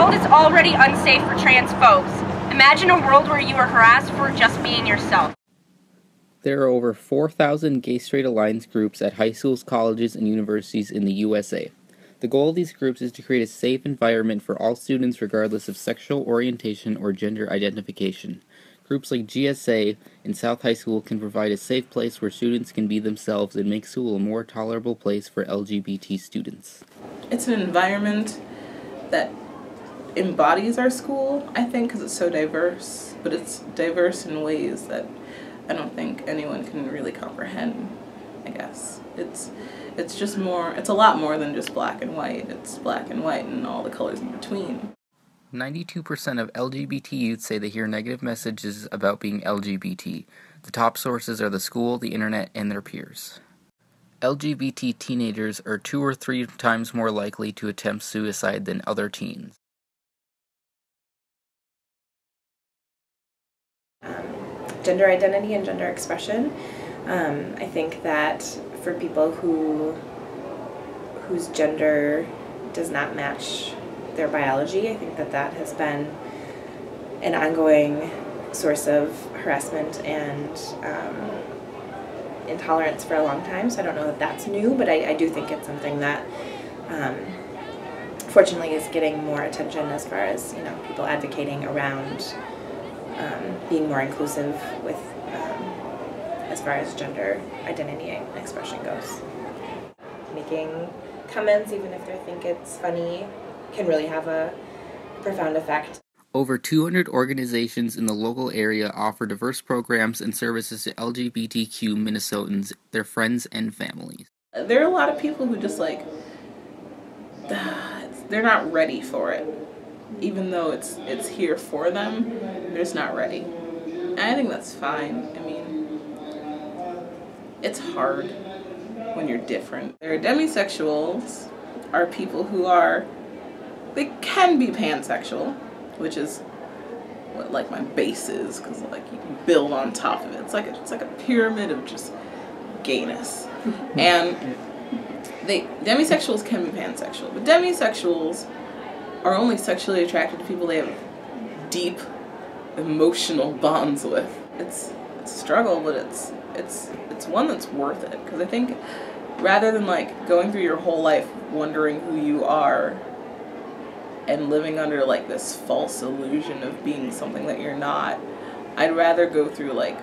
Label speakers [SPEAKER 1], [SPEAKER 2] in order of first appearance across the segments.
[SPEAKER 1] world is already unsafe for trans folks. Imagine a world where you are harassed for just being yourself.
[SPEAKER 2] There are over 4,000 gay-straight alliance groups at high schools, colleges, and universities in the USA. The goal of these groups is to create a safe environment for all students regardless of sexual orientation or gender identification. Groups like GSA in South High School can provide a safe place where students can be themselves and make school a more tolerable place for LGBT students.
[SPEAKER 3] It's an environment that embodies our school, I think, because it's so diverse, but it's diverse in ways that I don't think anyone can really comprehend, I guess. It's just more, it's a lot more than just black and white. It's black and white and all the colors in between.
[SPEAKER 2] 92% of LGBT youth say they hear negative messages about being LGBT. The top sources are the school, the internet, and their peers. LGBT teenagers are 2 or 3 times more likely to attempt suicide than other teens.
[SPEAKER 4] Gender identity and gender expression. I think that for people whose gender does not match their biology, I think that that has been an ongoing source of harassment and intolerance for a long time. So I don't know that that's new, but I do think it's something that fortunately is getting more attention as far as, you know, people advocating around being more inclusive with as far as gender identity and expression goes. Making comments, even if they think it's funny, can really have a profound effect.
[SPEAKER 2] Over 200 organizations in the local area offer diverse programs and services to LGBTQ Minnesotans, their friends, and families.
[SPEAKER 3] There are a lot of people who just like, they're not ready for it. Even though it's here for them, they're just not ready. And I think that's fine. I mean, it's hard when you're different. There are demisexuals, are people who are, they can be pansexual, which is what like my base is, because like you can build on top of it. It's like a pyramid of just gayness. And demisexuals can be pansexual, but demisexuals are only sexually attracted to people they have deep emotional bonds with. It's a struggle, but it's one that's worth it, because I think rather than like going through your whole life wondering who you are and living under like this false illusion of being something that you're not, I'd rather go through like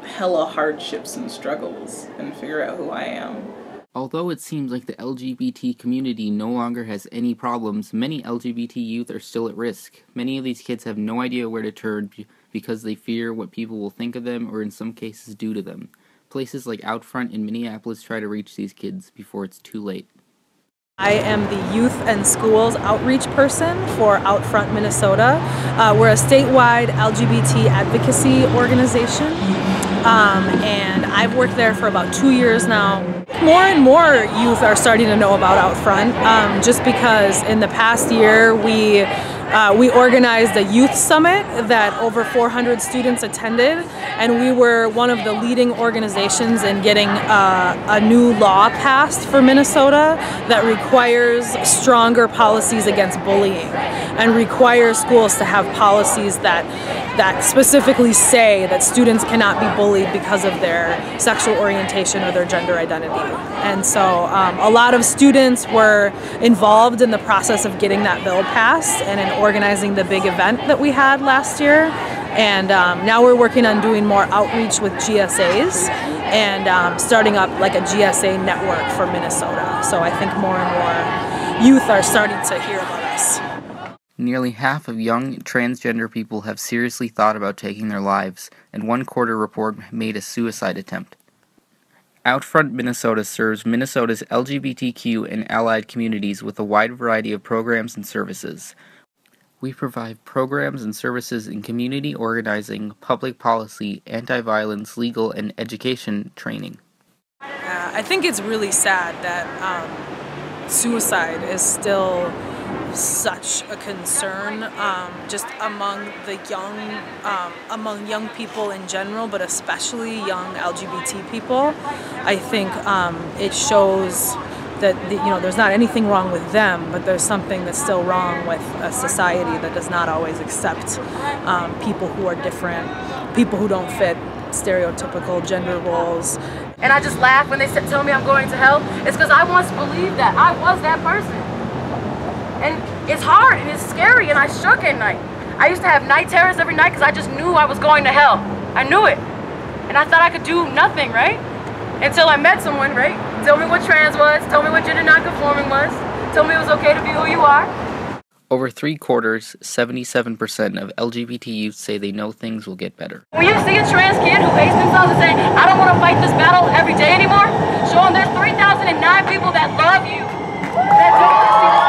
[SPEAKER 3] hella hardships and struggles and figure out who I am.
[SPEAKER 2] Although it seems like the LGBT community no longer has any problems, many LGBT youth are still at risk. Many of these kids have no idea where to turn because they fear what people will think of them or in some cases do to them. Places like Outfront in Minneapolis try to reach these kids before it's too late.
[SPEAKER 5] I am the Youth and Schools Outreach Person for Outfront, Minnesota. We're a statewide LGBT advocacy organization, and I've worked there for about 2 years now. More and more youth are starting to know about Outfront, just because in the past year we organized a youth summit that over 400 students attended, and we were one of the leading organizations in getting a new law passed for Minnesota that requires stronger policies against bullying and requires schools to have policies that specifically say that students cannot be bullied because of their sexual orientation or their gender identity. And so a lot of students were involved in the process of getting that bill passed and in organizing the big event that we had last year. And now we're working on doing more outreach with GSAs and starting up like a GSA network for Minnesota. So I think more and more youth are starting to hear about us.
[SPEAKER 2] Nearly half of young transgender people have seriously thought about taking their lives, and one Quarter report made a suicide attempt. Outfront Minnesota serves Minnesota's LGBTQ and allied communities with a wide variety of programs and services. We provide programs and services in community organizing, public policy, anti-violence, legal, and education training.
[SPEAKER 5] I think it's really sad that suicide is still such a concern just among young people in general, but especially young LGBT people. I think it shows there's not anything wrong with them, but there's something that's still wrong with a society that does not always accept people who are different, people who don't fit stereotypical gender roles.
[SPEAKER 6] And I just laugh when they tell me I'm going to hell. It's because I once believed that. I was that person. And it's hard and it's scary and I shook at night. I used to have night terrors every night because I just knew I was going to hell. I knew it. And I thought I could do nothing, right? Until I met someone, right? Told me what trans was, told me what gender nonconforming was, told me it was okay to be who you are.
[SPEAKER 2] Over 3/4, 77% of LGBT youth say they know things will get better.
[SPEAKER 6] When you see a trans kid who hates themselves and say, I don't want to fight this battle every day anymore, show them there's 3,009 people that love you, that don't want to see this